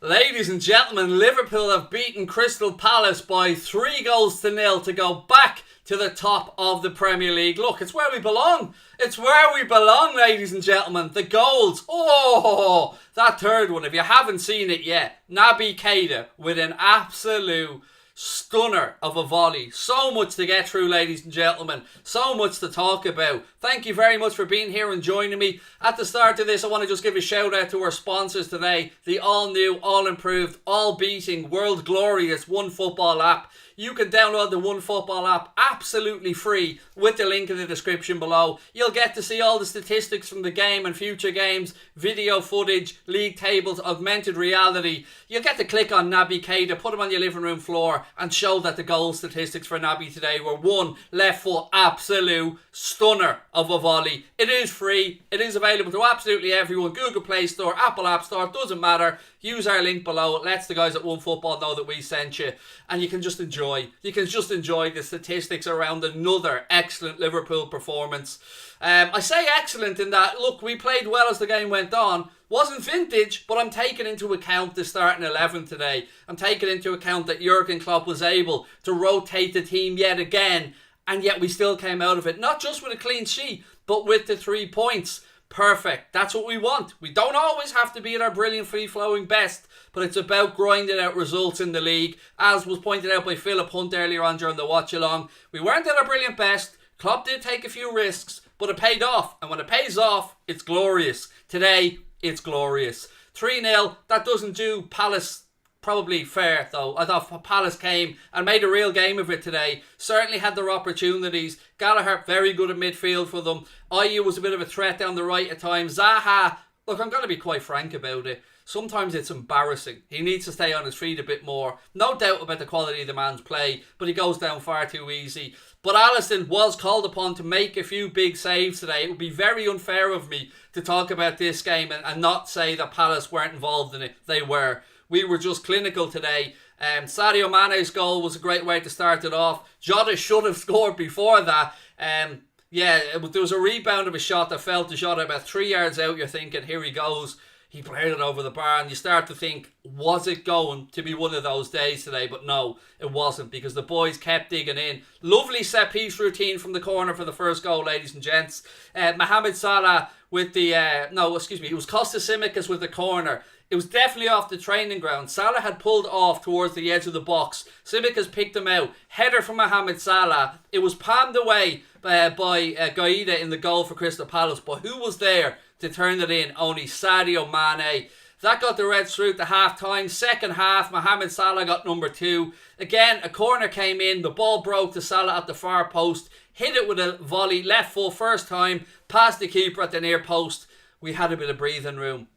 Ladies and gentlemen, Liverpool have beaten Crystal Palace by 3 goals to 0 to go back to the top of the Premier League. Look, it's where we belong. It's where we belong, ladies and gentlemen. The goals. Oh, that third one, if you haven't seen it yet. Naby Keita with an absolute stunner of a volley. So much to get through, ladies and gentlemen. So much to talk about. Thank you very much for being here and joining me. At the start of this, I want to just give a shout out to our sponsors today. The all new, all improved, all beating, world glorious OneFootball app. You can download the OneFootball app absolutely free with the link in the description below. You'll get to see all the statistics from the game and future games, video footage, league tables, augmented reality. You'll get to click on Naby Keita, put him on your living room floor and show that the goal statistics for Naby today were one left foot absolute stunner of a volley. It is free. It is available to absolutely everyone. Google Play Store, Apple App Store, doesn't matter. Use our link below. It lets the guys at OneFootball know that we sent you. And you can just enjoy. You can just enjoy the statistics around another excellent Liverpool performance. I say excellent in that, look, we played well as the game went on. Wasn't vintage, but I'm taking into account the starting 11 today. I'm taking into account that Jurgen Klopp was able to rotate the team yet again. And yet we still came out of it. Not just with a clean sheet, but with the 3 points. Perfect. That's what we want. We don't always have to be at our brilliant free-flowing best, but it's about grinding out results in the league. As was pointed out by Philip Hunt earlier on during the watch-along, we weren't at our brilliant best. Klopp did take a few risks, but it paid off. And when it pays off, it's glorious. Today, it's glorious. 3-0, that doesn't do Palace probably fair, though. I thought Palace came and made a real game of it today. Certainly had their opportunities. Gallagher, very good at midfield for them. Ayew was a bit of a threat down the right at times. Zaha, look, I'm going to be quite frank about it. Sometimes it's embarrassing. He needs to stay on his feet a bit more. No doubt about the quality of the man's play, but he goes down far too easy. But Alisson was called upon to make a few big saves today. It would be very unfair of me to talk about this game and not say that Palace weren't involved in it. They were. We were just clinical today. Sadio Mane's goal was a great way to start it off. Jota should have scored before that. There was a rebound of a shot that fell to Jota about 3 yards out. You're thinking, here he goes. He played it over the bar, and you start to think, was it going to be one of those days today? But no, it wasn't, because the boys kept digging in. Lovely set-piece routine from the corner for the first goal, ladies and gents. Mohamed Salah with the... it was Kostas Tsimikas with the corner. It was definitely off the training ground. Salah had pulled off towards the edge of the box. Tsimikas picked him out. Header from Mohamed Salah. It was palmed away by Keita in the goal for Crystal Palace. But who was there to turn it in? Only Sadio Mane. That got the Reds through to half-time. Second half, Mohamed Salah got number 2. Again, a corner came in. The ball broke to Salah at the far post. Hit it with a volley. Left foot first time. Past the keeper at the near post. We had a bit of breathing room.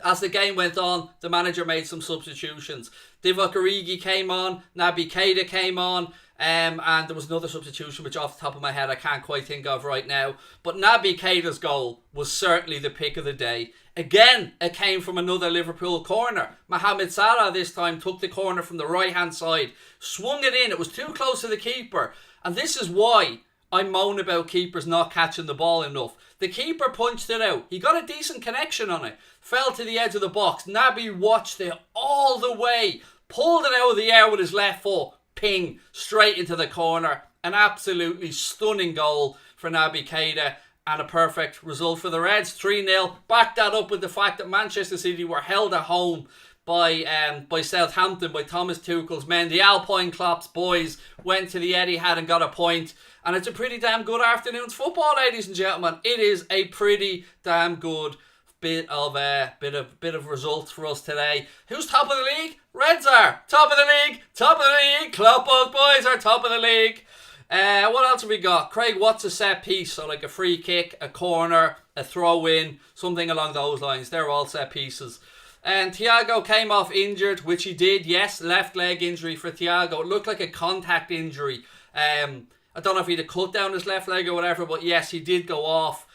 As the game went on, the manager made some substitutions. Divock Origi came on, Naby Keita came on, and there was another substitution which off the top of my head I can't quite think of right now. But Naby Keita's goal was certainly the pick of the day. Again, it came from another Liverpool corner. Mohamed Salah this time took the corner from the right hand side, swung it in. It was too close to the keeper, and this is why I moan about keepers not catching the ball enough. The keeper punched it out. He got a decent connection on it. Fell to the edge of the box. Naby watched it all the way. Pulled it out of the air with his left foot. Ping. Straight into the corner. An absolutely stunning goal for Naby Keita. And a perfect result for the Reds. 3-0. Back that up with the fact that Manchester City were held at home by Southampton, by Thomas Tuchel's men. The Alpine Klopp's boys went to the Etihad and got a point. And it's a pretty damn good afternoon's football, ladies and gentlemen. It is a pretty damn good bit of results for us today. Who's top of the league? Reds are top of the league. Top of the league. Klopp's boys are top of the league. What else have we got? Craig, what's a set piece? So like a free kick, a corner, a throw in, something along those lines. They're all set pieces. And Thiago came off injured, which he did. Yes, left leg injury for Thiago. It looked like a contact injury. I don't know if he had a cut down his left leg or whatever, but yes, he did go off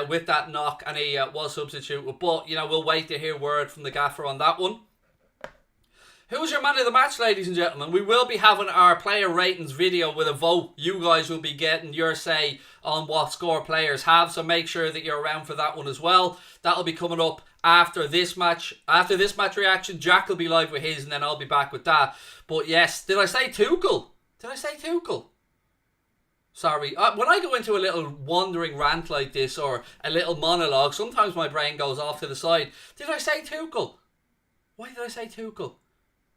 with that knock, and he was substituted. But, we'll wait to hear word from the gaffer on that one. Who's your man of the match, ladies and gentlemen? We will be having our player ratings video with a vote. You guys will be getting your say on what score players have, so make sure that you're around for that one as well. That'll be coming up after this match reaction. Jack will be live with his, and then I'll be back with that. But yes, did I say Tuchel? Sorry. When I go into a little wandering rant like this, or a little monologue, sometimes my brain goes off to the side. Did I say Tuchel? Why did I say Tuchel?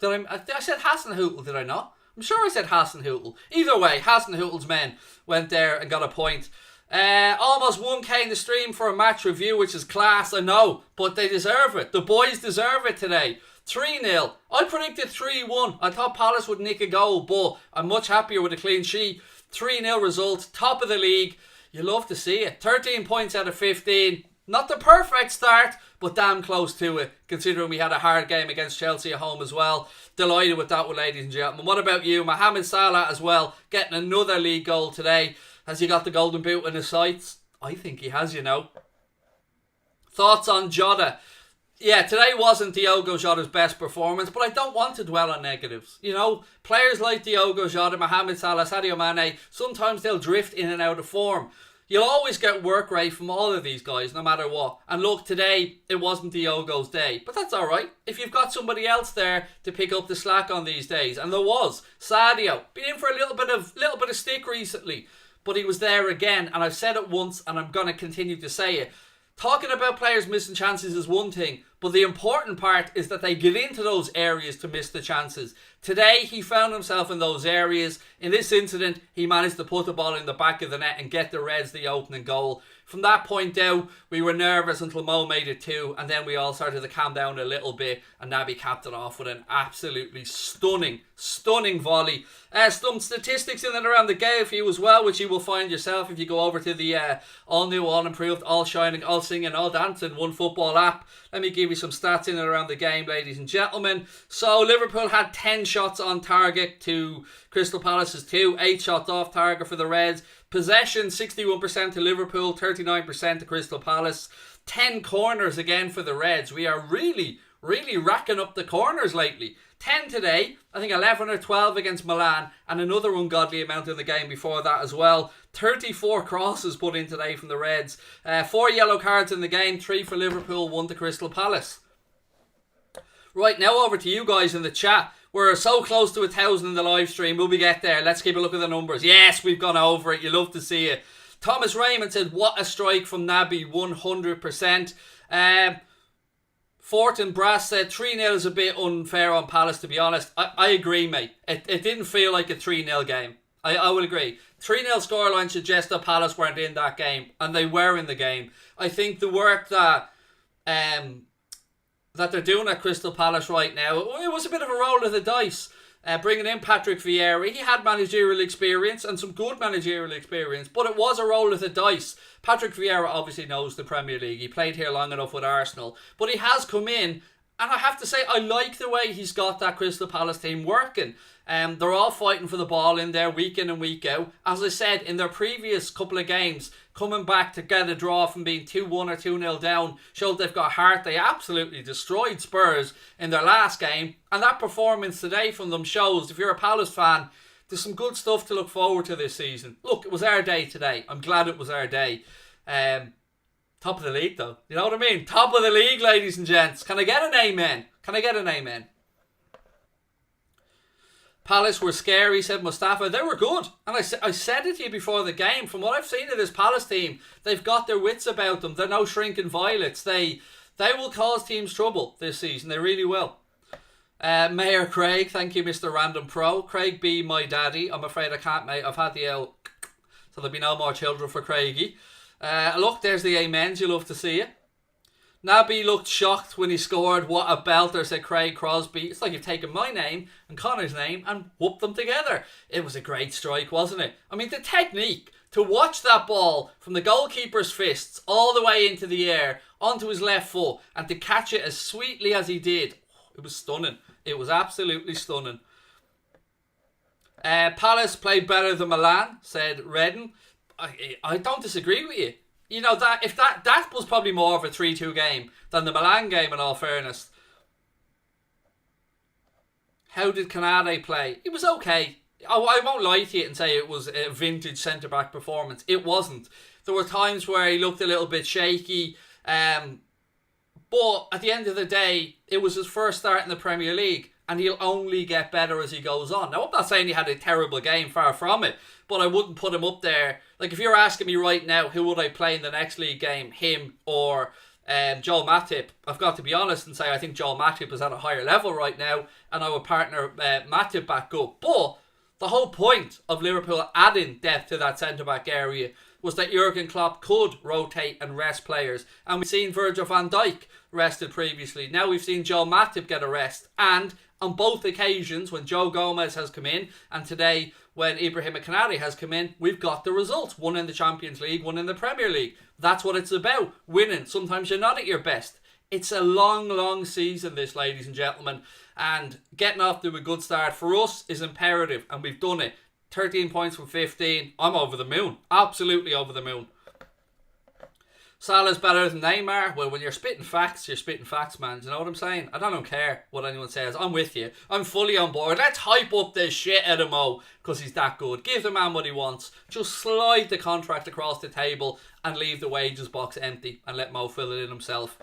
I said Hasenhüttl, did I not? I'm sure I said Hasenhüttl. Either way, Hasenhüttl's men went there and got a point. Almost 1k in the stream for a match review, which is class, I know, but they deserve it. The boys deserve it today. 3-0. I predicted 3-1. I thought Palace would nick a goal, but I'm much happier with a clean sheet. 3-0 result, top of the league. You love to see it. 13 points out of 15. Not the perfect start, but damn close to it, considering we had a hard game against Chelsea at home as well. Delighted with that one, ladies and gentlemen. What about you? Mohamed Salah as well, getting another league goal today. Has he got the golden boot in his sights? I think he has, you know. Thoughts on Jota? Yeah, today wasn't Diogo Jota's best performance, but I don't want to dwell on negatives. You know, players like Diogo Jota, Mohamed Salah, Sadio Mane, sometimes they'll drift in and out of form. You'll always get work rate from all of these guys, no matter what. And look, today, it wasn't Diogo's day. But that's alright. If you've got somebody else there to pick up the slack on these days. And there was. Sadio. Been in for a little bit of stick recently. But he was there again. And I've said it once, and I'm going to continue to say it. Talking about players missing chances is one thing, but the important part is that they get into those areas to miss the chances. Today, he found himself in those areas. In this incident, he managed to put the ball in the back of the net and get the Reds the opening goal. From that point out, we were nervous until Mo made it 2, and then we all started to calm down a little bit, and Naby capped it off with an absolutely stunning volley. Some statistics in and around the game for you as well, which you will find yourself if you go over to the all-new, all-improved, all-shining, all-singing, all-dancing One Football app. Let me give you some stats in and around the game, ladies and gentlemen. So, Liverpool had 10 shots on target to Crystal Palace's 2, 8 shots off target for the Reds. Possession, 61% to Liverpool, 39% to Crystal Palace. 10 corners again for the Reds. We are really racking up the corners lately. 10 today, I think 11 or 12 against Milan, and another ungodly amount in the game before that as well. 34 crosses put in today from the Reds. 4 yellow cards in the game, 3 for Liverpool, 1 to Crystal Palace. Right, now over to you guys in the chat. We're so close to 1,000 in the live stream. Will we get there? Let's keep a look at the numbers. Yes, we've gone over it. You love to see it. Thomas Raymond said, what a strike from Naby, 100%. Fortin Brass said 3-0 is a bit unfair on Palace, to be honest. I agree, mate. It didn't feel like a 3-0 game. I will agree. 3-0 scoreline suggests that Palace weren't in that game, and they were in the game. I think the work that they're doing at Crystal Palace right now, it was a bit of a roll of the dice. Bringing in Patrick Vieira, he had managerial experience and some good managerial experience, but it was a roll of the dice. Patrick Vieira obviously knows the Premier League. He played here long enough with Arsenal, but he has come in, and I have to say, I like the way he's got that Crystal Palace team working. They're all fighting for the ball in there week in and week out. As I said, in their previous couple of games, coming back to get a draw from being 2-1 or 2-0 down showed they've got heart. They absolutely destroyed Spurs in their last game, and that performance today from them shows, if you're a Palace fan, there's some good stuff to look forward to this season. Look, it was our day today. I'm glad it was our day. Top of the league though, you know what I mean? Top of the league, ladies and gents. Can I get an amen? Can I get an amen? Palace were scary, said Mustafa. They were good. And I said it to you before the game. From what I've seen of this Palace team, they've got their wits about them. They're no shrinking violets. They will cause teams trouble this season. They really will. Mayor Craig, thank you, Mr. Random Pro. Craig B, my daddy. I'm afraid I can't, mate. I've had the L, so there'll be no more children for Craigie. Look, there's the amens. You love to see it. Naby looked shocked when he scored. What a belter, said Craig Crosby. It's like you've taken my name and Connor's name and whooped them together. It was a great strike, wasn't it? I mean, the technique to watch that ball from the goalkeeper's fists all the way into the air onto his left foot and to catch it as sweetly as he did. It was stunning. It was absolutely stunning. Palace played better than Milan, said Redden. I don't disagree with you. You know, that was probably more of a 3-2 game than the Milan game, in all fairness. How did Canade play? It was okay. I won't lie to you and say it was a vintage centre-back performance. It wasn't. There were times where he looked a little bit shaky. But at the end of the day, it was his first start in the Premier League, and he'll only get better as he goes on. Now, I'm not saying he had a terrible game, far from it, but I wouldn't put him up there. Like, if you're asking me right now, who would I play in the next league game, him or Joel Matip, I've got to be honest and say I think Joel Matip is at a higher level right now, and I would partner Matip back up. But the whole point of Liverpool adding depth to that centre-back area was that Jurgen Klopp could rotate and rest players. And we've seen Virgil van Dijk rested previously. Now we've seen Joel Matip get a rest. And on both occasions, when Joe Gomez has come in, and today when Ibrahim Konate has come in, we've got the results. One in the Champions League, one in the Premier League. That's what it's about. Winning. Sometimes you're not at your best. It's a long, long season, this, ladies and gentlemen. And getting off to a good start for us is imperative. And we've done it. 13 points from 15. I'm over the moon. Absolutely over the moon. Salah's better than Neymar. Well, when you're spitting facts, man. Do you know what I'm saying? I don't care what anyone says. I'm with you. I'm fully on board. Let's hype up this shit out of Mo because he's that good. Give the man what he wants. Just slide the contract across the table and leave the wages box empty and let Mo fill it in himself.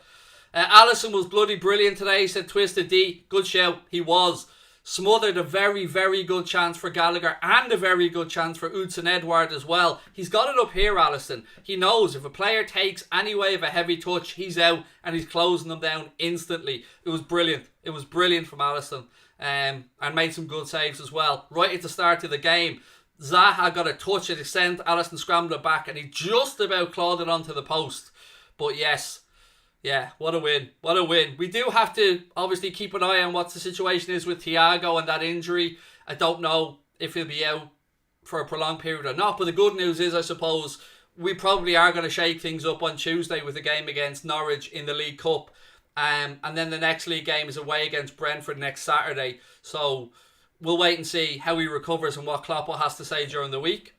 Alisson was bloody brilliant today. He said Twisted D. Good shout. He was. Smothered a very, very good chance for Gallagher and a very good chance for Hudson Edouard as well. He's got it up here, Alisson. He knows if a player takes any way of a heavy touch, he's out and he's closing them down instantly. It was brilliant. It was brilliant from Alisson. And made some good saves as well. Right at the start of the game, Zaha got a touch at his sent. Alisson scrambled it back and he just about clawed it onto the post. But yes, yeah, what a win. What a win. We do have to obviously keep an eye on what the situation is with Thiago and that injury. I don't know if he'll be out for a prolonged period or not. But the good news is, I suppose, we probably are going to shake things up on Tuesday with a game against Norwich in the League Cup. And then the next league game is away against Brentford next Saturday. So we'll wait and see how he recovers and what Klopp has to say during the week.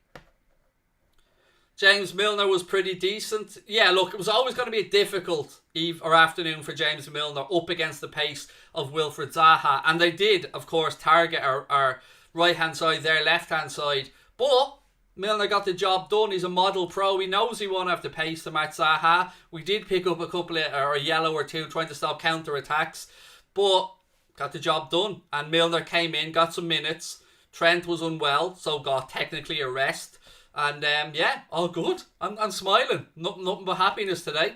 James Milner was pretty decent. Yeah, look, it was always going to be a difficult eve or afternoon for James Milner up against the pace of Wilfried Zaha. And they did, of course, target our right-hand side, their left-hand side. But Milner got the job done. He's a model pro. He knows he won't have the pace to match Zaha. We did pick up a couple of, or a yellow or two, trying to stop counter-attacks. But got the job done. And Milner came in, got some minutes. Trent was unwell, so got technically a rest. And yeah, all good. I'm smiling. Nothing but happiness today.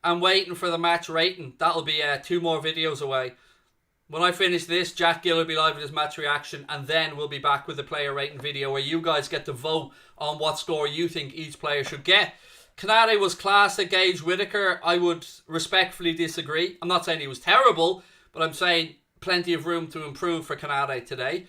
I'm waiting for the match rating. That'll be 2 more videos away. When I finish this, Jack Gill will be live with his match reaction, and then we'll be back with the player rating video where you guys get to vote on what score you think each player should get. Konate was class at Gage Whittaker. I would respectfully disagree. I'm not saying he was terrible, but I'm saying plenty of room to improve for Konate today.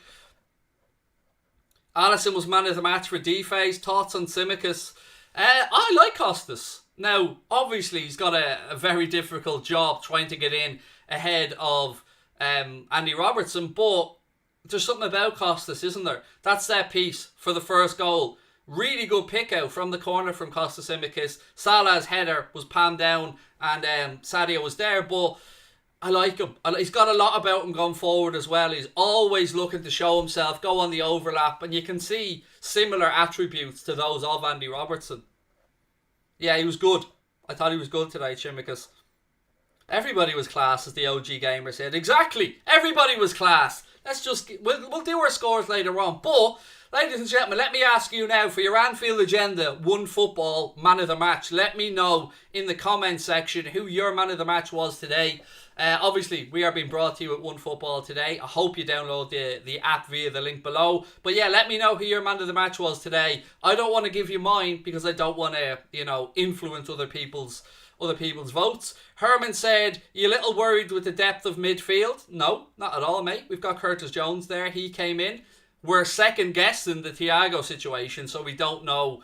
Alisson was man of the match for D-Phase. Thoughts on Tsimikas? I like Costas. Now, obviously, he's got a very difficult job trying to get in ahead of Andy Robertson, but there's something about Costas, isn't there? That set piece for the first goal. Really good pick out from the corner from Costas Tsimikas. Salah's header was palmed down and Sadio was there, but I like him. He's got a lot about him going forward as well. He's always looking to show himself, go on the overlap, and you can see similar attributes to those of Andy Robertson. Yeah, he was good. I thought he was good today, Tsimikas. Everybody was class, as the OG Gamer said. Exactly. Everybody was class. We'll do our scores later on. But, ladies and gentlemen, let me ask you now for your Anfield Agenda One Football Man of the Match. Let me know in the comment section who your Man of the Match was today. Obviously, we are being brought to you at One Football today. I hope you download the app via the link below. But yeah, let me know who your Man of the Match was today. I don't want to give you mine because I don't want to, influence other people's votes. Herman said, you a little worried with the depth of midfield? No, not at all, mate. We've got Curtis Jones there. He came in. We're second guessing the Thiago situation, so we don't know,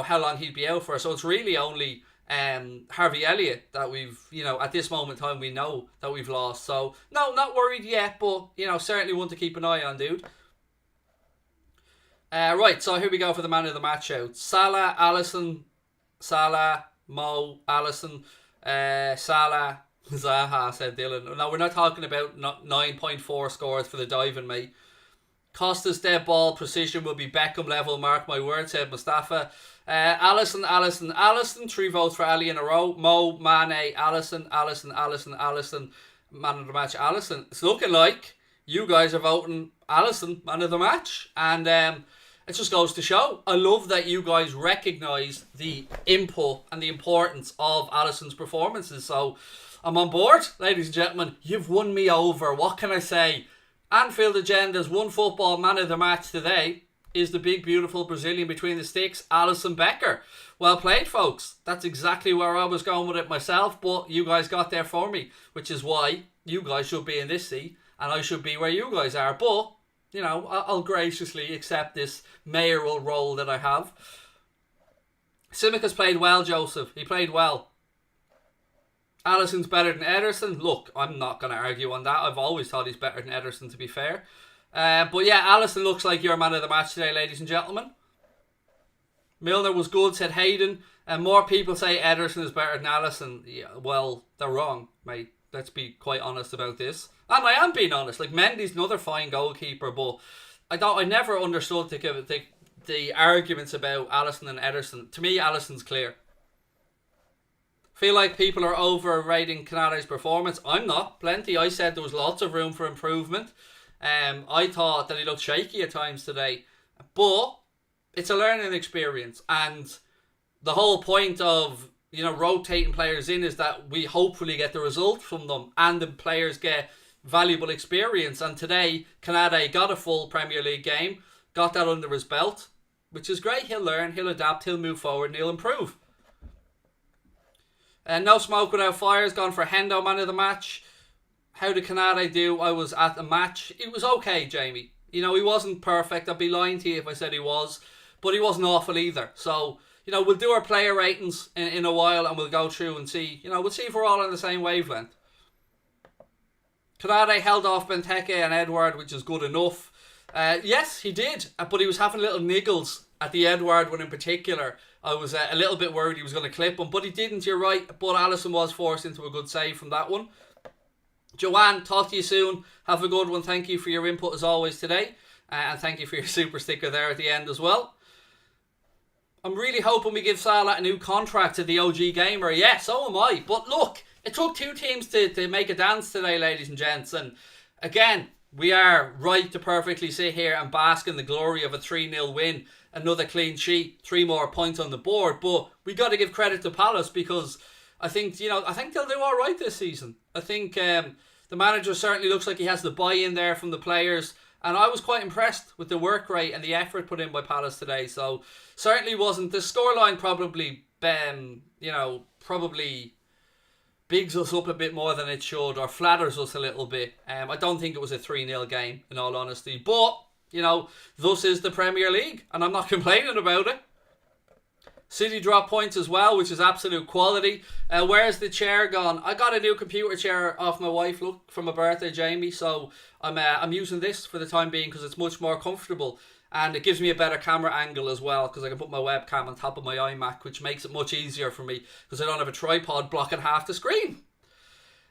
how long he'd be out for. So it's really only Harvey Elliott that we've, at this moment in time, we know that we've lost. So, no, not worried yet, but, certainly one to keep an eye on, dude. Right, so here we go for the Man of the Match out. Salah, Alisson, Salah, Mo, Alisson, Salah, Zaha, said Dylan. Now, we're not talking about 9.4 scores for the diving, mate. Costa's dead ball precision will be Beckham level, mark my word, said Mustafa. Alisson, 3 votes for Ali in a row. Mo, Mane, Alisson, man of the match, Alisson. It's looking like you guys are voting Alisson, man of the match. And it just goes to show. I love that you guys recognise the input and the importance of Alisson's performances. So I'm on board, ladies and gentlemen. You've won me over. What can I say? Anfield Agenda's One Football Man of the Match today is the big, beautiful Brazilian between the sticks, Alisson Becker. Well played, folks. That's exactly where I was going with it myself, but you guys got there for me, which is why you guys should be in this seat and I should be where you guys are. But, you know, I'll graciously accept this mayoral role that I have. Simic has played well, Joseph. He played well. Alisson's better than Ederson. Look, I'm not going to argue on that. I've always thought he's better than Ederson, to be fair. But yeah, Alisson looks like your man of the match today, ladies and gentlemen. Milner was good, said Hayden. And more people say Ederson is better than Alisson. Yeah, well, they're wrong, mate. Let's be quite honest about this. And I am being honest. Like, Mendy's another fine goalkeeper, but I never understood the arguments about Alisson and Ederson. To me, Alisson's clear. Feel like people are overrating Canade's performance. I'm not. Plenty. I said there was lots of room for improvement. I thought that he looked shaky at times today. But it's a learning experience. And the whole point of, you know, rotating players in is that we hopefully get the result from them and the players get valuable experience. And today, Canade got a full Premier League game, got that under his belt, which is great. He'll learn, he'll adapt, he'll move forward and he'll improve. No Smoke Without Fire has gone for Hendo, man of the match. How did Canade do? I was at the match. It was okay, Jamie. You know, he wasn't perfect. I'd be lying to you if I said he was. But he wasn't awful either. So, you know, we'll do our player ratings in a while and we'll go through and see. You know, we'll see if we're all on the same wavelength. Canade held off Benteke and Edouard, which is good enough. Yes, he did. But he was having little niggles at the Edouard one in particular. I was a little bit worried he was going to clip him, but he didn't, you're right. But Alisson was forced into a good save from that one. Joanne, talk to you soon. Have a good one. Thank you for your input as always today. And thank you for your super sticker there at the end as well. I'm really hoping we give Salah a new contract to the OG gamer. Yeah, so am I. But look, it took two teams to make a dance today, ladies and gents. And again, we are right to perfectly sit here and bask in the glory of a 3-0 win. Another clean sheet, 3 more points on the board. But we got to give credit to Palace because I think they'll do all right this season. I think the manager certainly looks like he has the buy-in there from the players. And I was quite impressed with the work rate and the effort put in by Palace today. So certainly wasn't the scoreline probably bigs us up a bit more than it should or flatters us a little bit. I don't think it was a 3-0 game in all honesty. But you know, thus is the Premier League, and I'm not complaining about it. City drop points as well, which is absolute quality. Where's the chair gone? I got a new computer chair off my wife, look, for my birthday, Jamie. So I'm using this for the time being because it's much more comfortable, and it gives me a better camera angle as well because I can put my webcam on top of my iMac, which makes it much easier for me because I don't have a tripod blocking half the screen.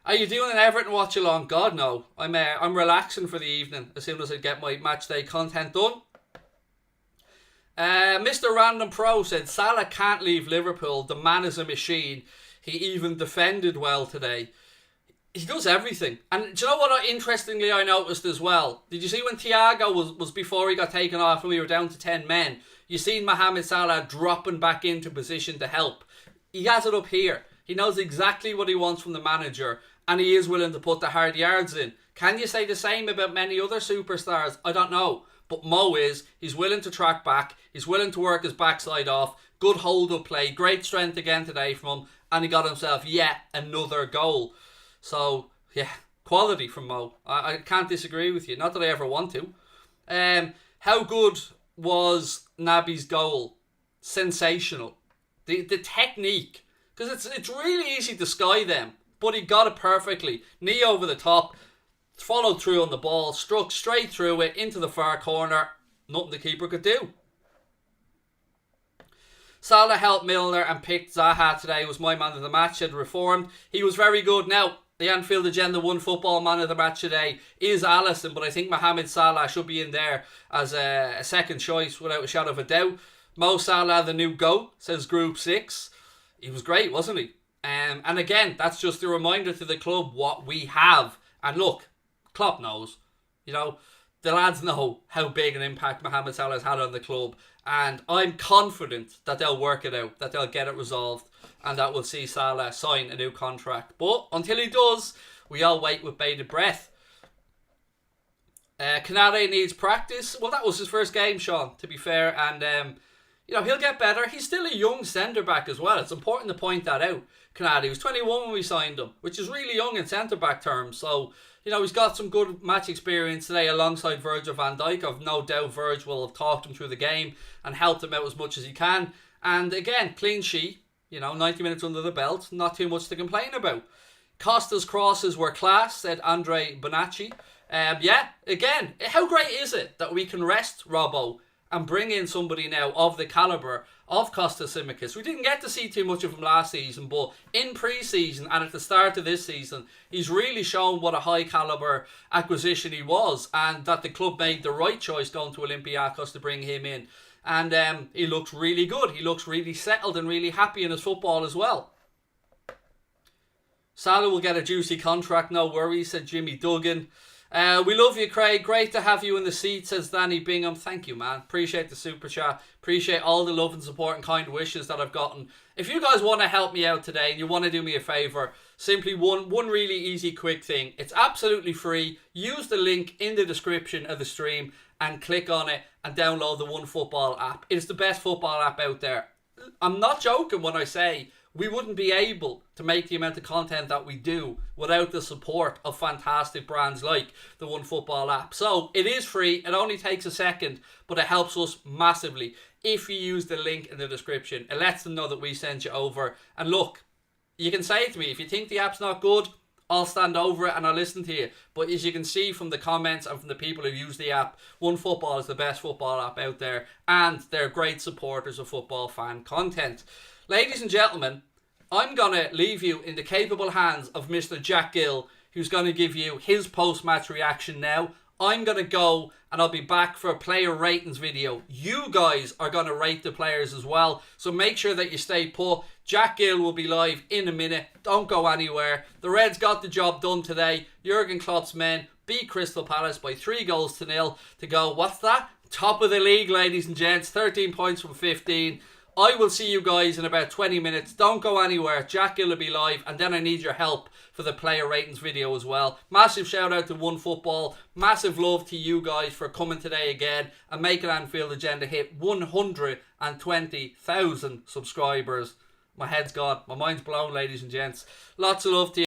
Are you doing an Everton watch along? God no. I'm relaxing for the evening as soon as I get my match day content done. Mr. Random Pro said Salah can't leave Liverpool. The man is a machine. He even defended well today. He does everything. And do you know what interestingly I noticed as well? Did you see when Thiago was before he got taken off and we were down to 10 men? You seen Mohamed Salah dropping back into position to help. He has it up here. He knows exactly what he wants from the manager. And he is willing to put the hard yards in. Can you say the same about many other superstars? I don't know. But Mo he's willing to track back. He's willing to work his backside off. Good hold-up play. Great strength again today from him. And he got himself yet another goal. So, yeah, quality from Mo. I can't disagree with you. Not that I ever want to. How good was Naby's goal? Sensational. The technique. Because it's really easy to sky them. But he got it perfectly. Knee over the top. Followed through on the ball. Struck straight through it into the far corner. Nothing the keeper could do. Salah helped Milner and picked Zaha today. Was my man of the match. Had reformed. He was very good. Now, The Anfield Agenda One football man of the match today is Alisson, but I think Mohamed Salah should be in there as a second choice without a shadow of a doubt. Mo Salah, the new GOAT, says Group 6. He was great, wasn't he? And again, that's just a reminder to the club what we have. And look, Klopp knows. You know, the lads know how big an impact Mohamed Salah has had on the club. And I'm confident that they'll work it out, that they'll get it resolved, and that we'll see Salah sign a new contract. But until he does, we all wait with bated breath. Canade needs practice. Well, that was his first game, Sean, to be fair. And, he'll get better. He's still a young centre-back as well. It's important to point that out. Canade was 21 when we signed him, which is really young in centre-back terms. So, he's got some good match experience today alongside Virgil van Dijk. I've no doubt Virg will have talked him through the game and helped him out as much as he can. And again, clean sheet, 90 minutes under the belt, not too much to complain about. Costa's crosses were class, said Andre Bonacci. Again, how great is it that we can rest Robbo and bring in somebody now of the calibre of Costas Tsimikas? We didn't get to see too much of him last season, but in pre-season and at the start of this season, he's really shown what a high calibre acquisition he was, and that the club made the right choice going to Olympiacos to bring him in. And he looks really good. He looks really settled and really happy in his football as well. Salah will get a juicy contract, no worries, said Jimmy Duggan. We love you, Craig. Great to have you in the seat, says Danny Bingham. Thank you, man. Appreciate the super chat. Appreciate all the love and support and kind wishes that I've gotten. If you guys want to help me out today and you want to do me a favour, simply one really easy, quick thing. It's absolutely free. Use the link in the description of the stream and click on it and download the OneFootball app. It's the best football app out there. I'm not joking when I say we wouldn't be able to make the amount of content that we do without the support of fantastic brands like the OneFootball app. So it is free. It only takes a second, but it helps us massively if you use the link in the description. It lets them know that we sent you over. And look, you can say to me, if you think the app's not good, I'll stand over it and I'll listen to you. But as you can see from the comments and from the people who use the app, OneFootball is the best football app out there, and they're great supporters of football fan content. Ladies and gentlemen, I'm going to leave you in the capable hands of Mr. Jack Gill, who's going to give you his post-match reaction now. I'm going to go and I'll be back for a player ratings video. You guys are going to rate the players as well, so make sure that you stay put. Jack Gill will be live in a minute. Don't go anywhere. The Reds got the job done today. Jurgen Klopp's men beat Crystal Palace by 3-0 to go, what's that? Top of the league, ladies and gents. 13 points from 15. I will see you guys in about 20 minutes. Don't go anywhere. Jack Gill will be live, and then I need your help for the player ratings video as well. Massive shout out to OneFootball. Massive love to you guys for coming today again and making Anfield Agenda hit 120,000 subscribers. My head's gone. My mind's blown, ladies and gents. Lots of love to you.